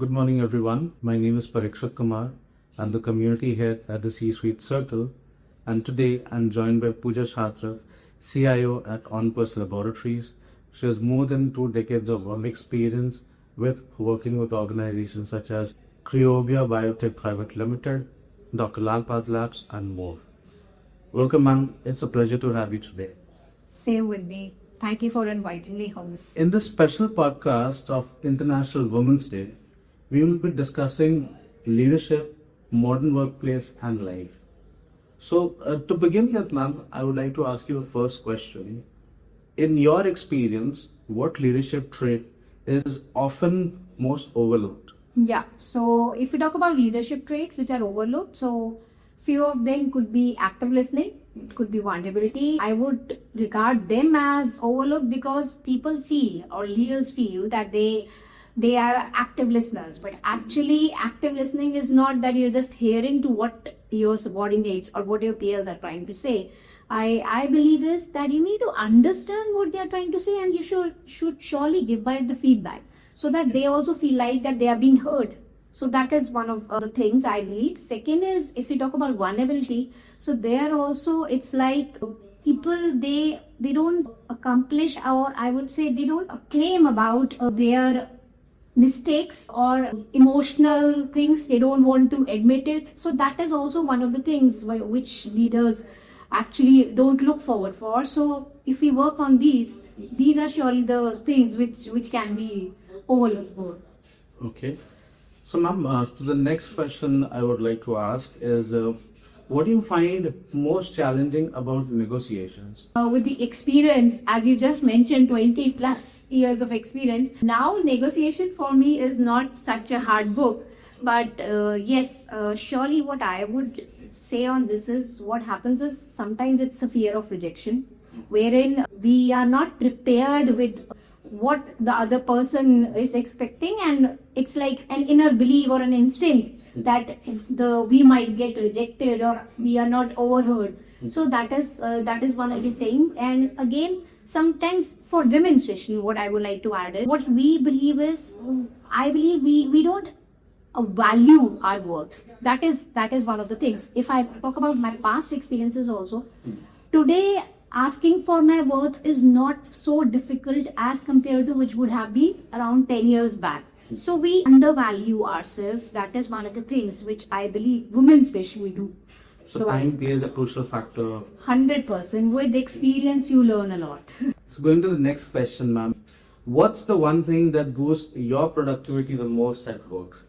Good morning, everyone. My name is Parikshit Kumar. I'm the community head at the C-Suite Circle, and today I'm joined by Pooja Chatrath, CIO at Oncquest Laboratories. She has more than 2 decades of work experience with working with organizations such as Cryobia Biotech Private Limited, Dr. Lalpad Labs, and more. Welcome, ma'am. It's a pleasure to have you today. Same with me. Thank you for inviting me, host. In this special podcast of International Women's Day, we will be discussing leadership, modern workplace, and life. So, to begin with, ma'am, I would like to ask you the first question. In your experience, what leadership trait is often most overlooked? Yeah, so if we talk about leadership traits which are overlooked, so few of them could be active listening, it could be vulnerability. I would regard them as overlooked because people feel or leaders feel that they are active listeners, but actually active listening is not that you're just hearing to what your subordinates or what your peers are trying to say. I believe is that you need to understand what they are trying to say, and you should surely give back the feedback so that they also feel like that they are being heard. So that is one of the things I believe. Second is, if we talk about vulnerability, so there also it's like people they don't accomplish, or I would say they don't claim about their mistakes or emotional things. They don't want to admit it. So that is also one of the things which leaders actually don't look forward for. So if we work on these are surely the things which can be overlooked. Okay. So, ma'am, to the next question I would like to ask is what do you find most challenging about negotiations? With the experience, as you just mentioned, 20 plus years of experience, now negotiation for me is not such a hard book. But yes, surely what I would say on this is what happens is sometimes it's a fear of rejection, wherein we are not prepared with what the other person is expecting, and it's like an inner belief or an instinct that we might get rejected or we are not overheard. So that is one of the things. And again, sometimes for demonstration, what I would like to add is what we believe is, I believe we don't value our worth. That is one of the things. If I talk about my past experiences also, today asking for my worth is not so difficult as compared to which would have been around 10 years back. So we undervalue ourselves. That is one of the things which I believe women especially do. So, time plays a crucial factor. 100%. With experience, you learn a lot. So, going to the next question, ma'am. What's the one thing that boosts your productivity the most at work?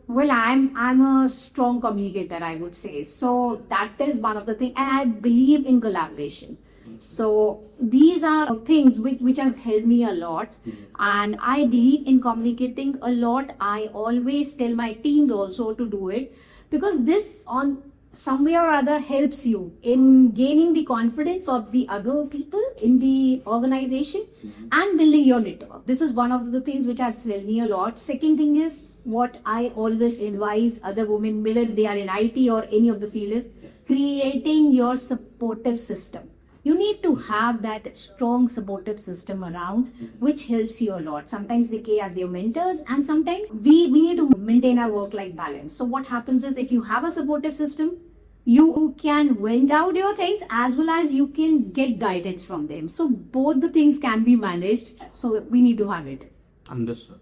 Well, I'm a strong communicator, I would say. So that is one of the things, and I believe in collaboration. So these are things which have helped me a lot, and I believe in communicating a lot. I always tell my teams also to do it, because this on some way or other helps you in gaining the confidence of the other people in the organization and building your network. This is one of the things which has helped me a lot. Second thing is what I always advise other women, whether they are in IT or any of the field, is creating your supportive system. You need to have that strong supportive system around, which helps you a lot. Sometimes they care as your mentors, and sometimes we need to maintain our work-life balance. So what happens is, if you have a supportive system, you can vent out your things as well as you can get guidance from them. So both the things can be managed. So we need to have it. Understood.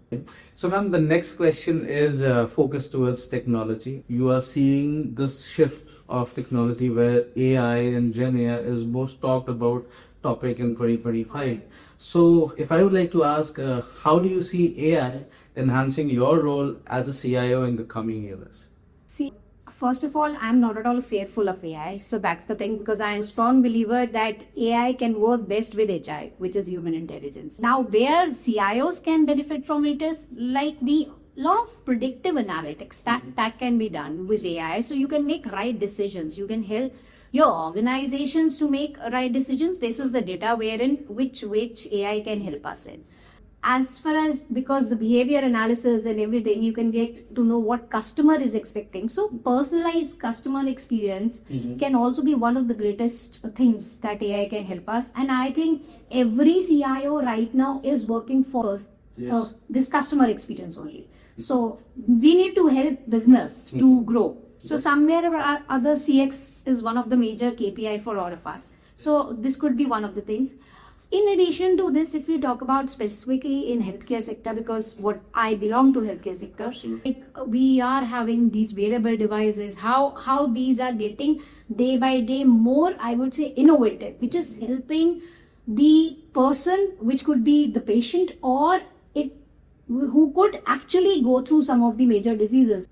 So, ma'am, the next question is focused towards technology. You are seeing this shift of technology where AI and Gen AI is most talked about topic in 2025. So, if I would like to ask, how do you see AI enhancing your role as a CIO in the coming years? See, first of all, I'm not at all fearful of AI. So that's the thing, because I am a strong believer that AI can work best with HI, which is human intelligence. Now, where CIOs can benefit from it is like the lot of predictive analytics that can be done with AI. So you can make right decisions. You can help your organizations to make right decisions. This is the data wherein which AI can help us in. As far as, because the behavior analysis and everything, you can get to know what customer is expecting. So personalized customer experience can also be one of the greatest things that AI can help us. And I think every CIO right now is working for this customer experience only. So we need to help business to grow. So somewhere or other, CX is one of the major KPI for all of us. So this could be one of the things. In addition to this, if we talk about specifically in healthcare sector, because what I belong to healthcare sector, like we are having these wearable devices, how these are getting day by day more, I would say, innovative, which is helping the person, which could be the patient or it who could actually go through some of the major diseases.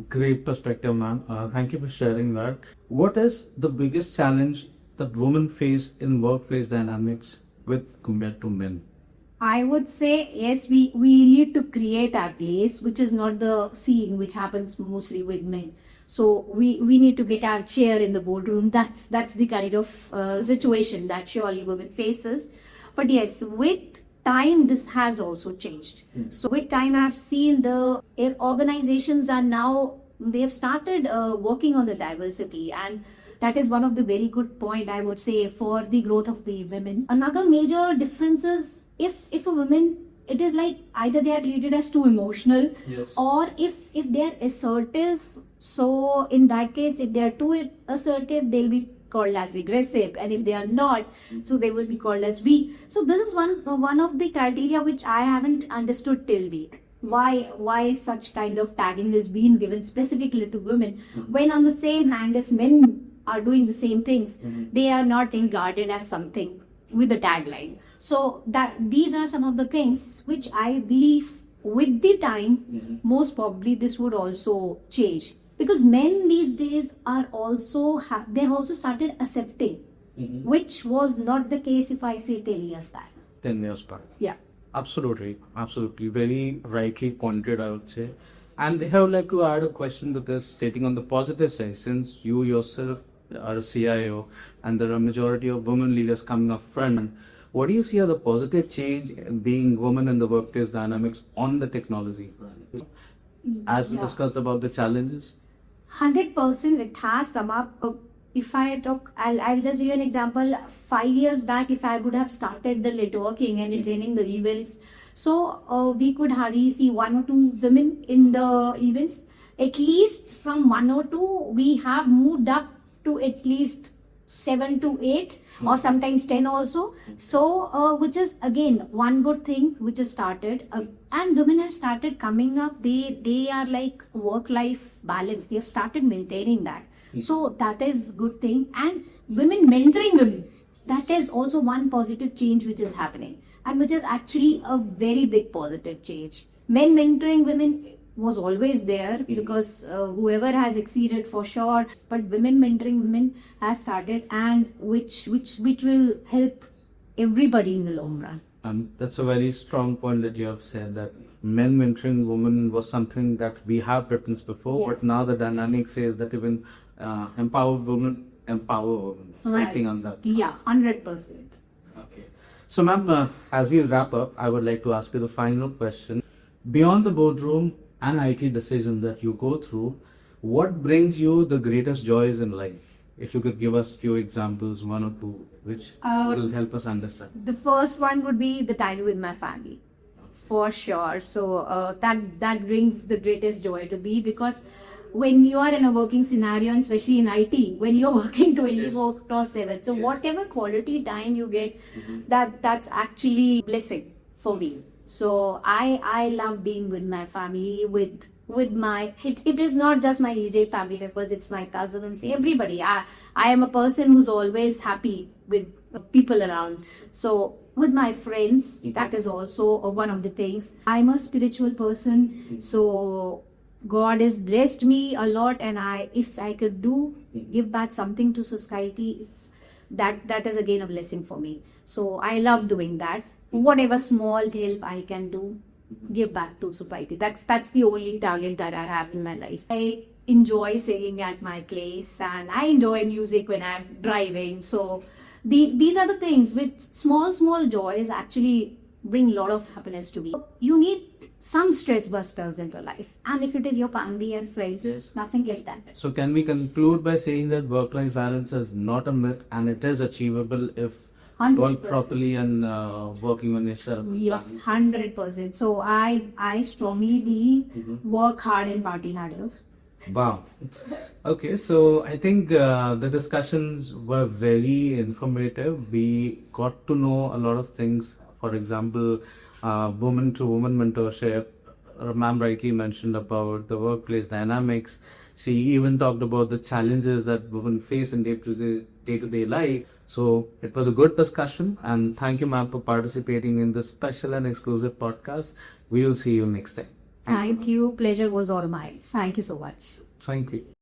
Great perspective, ma'am. Thank you for sharing that. What is the biggest challenge that women face in workplace dynamics with compared to men? I would say yes, we need to create a place which is not the scene which happens mostly with men. So we need to get our chair in the boardroom. That's the kind of situation that surely women faces. But yes, with time this has also changed. So with time I've seen the organizations are now they have started working on the diversity, and that is one of the very good point I would say for the growth of the women. Another major difference is if a woman, it is like either they are treated as too emotional, Yes. or if they are assertive. So in that case, if they are too assertive, they'll be called as aggressive, and if they are not, so they will be called as weak. So this is one of the criteria which I haven't understood till date. Why such kind of tagging is being given specifically to women, when on the same hand, if men are doing the same things, they are not regarded as something with the tagline. So that these are some of the things which I believe with the time, most probably this would also change, because men these days are also they've also started accepting, which was not the case if I say 10 years back. 10 years back. Yeah. Absolutely, absolutely. Very rightly pointed, I would say. And I would like to add a question to this, stating on the positive side, since you yourself are a CIO and there are a majority of women leaders coming up front, what do you see as the positive change in being women in the workplace dynamics on the technology front? As we Yeah. discussed about the challenges. 100% it has come up. If I talk, I'll just give you an example. 5 years back, if I would have started the networking and training the events, so we could hardly see one or two women in the events. At least from one or two, we have moved up to at least 7 to 8, or sometimes 10 also. So which is again one good thing which has started, and women have started coming up. They are like work life balance, they have started maintaining that. So that is good thing. And women mentoring women, that is also one positive change which is happening, and which is actually a very big positive change. Men mentoring women was always there, because whoever has exceeded for sure, but women mentoring women has started, and which will help everybody in the long run. That's a very strong point that you have said, that men mentoring women was something that we have witnessed before, Yeah. but now the dynamic says that even empower women, Speaking on that. Yeah, 100%. Okay. So, ma'am, as we wrap up, I would like to ask you the final question. Beyond the boardroom and IT decisions that you go through, what brings you the greatest joys in life? If you could give us few examples, one or two, which will help us understand. The first one would be the time with my family, for sure. So that brings the greatest joy to me, because when you are in a working scenario, and especially in IT, when you're working 24/7, so whatever quality time you get, that's actually blessing for me. So I love being with my family, with my it is not just my immediate family members, it's my cousins, everybody. I am a person who's always happy with people around. So with my friends, that is also one of the things. I'm a spiritual person, so God has blessed me a lot, and if I could give back something to society, that is again a blessing for me. So I love doing that. Whatever small help I can do, give back to society. That's the only target that I have in my life. I enjoy singing at my place, and I enjoy music when I'm driving. So these are the things with small joys actually bring a lot of happiness to me. You need some stress busters in your life, and if it is your family and friends, nothing like that. So, can we conclude by saying that work-life balance is not a myth and it is achievable if work properly and working on yourself. Yes, 100%. So I strongly believe work hard and party harder. Wow. Okay, so I think the discussions were very informative. We got to know a lot of things. For example, woman to woman mentorship. Ma'am rightly mentioned about the workplace dynamics. She even talked about the challenges that women face in day-to-day life. So it was a good discussion, and thank you, ma'am, for participating in this special and exclusive podcast. We will see you next time. Thank you. Pleasure was all mine. Thank you so much. Thank you.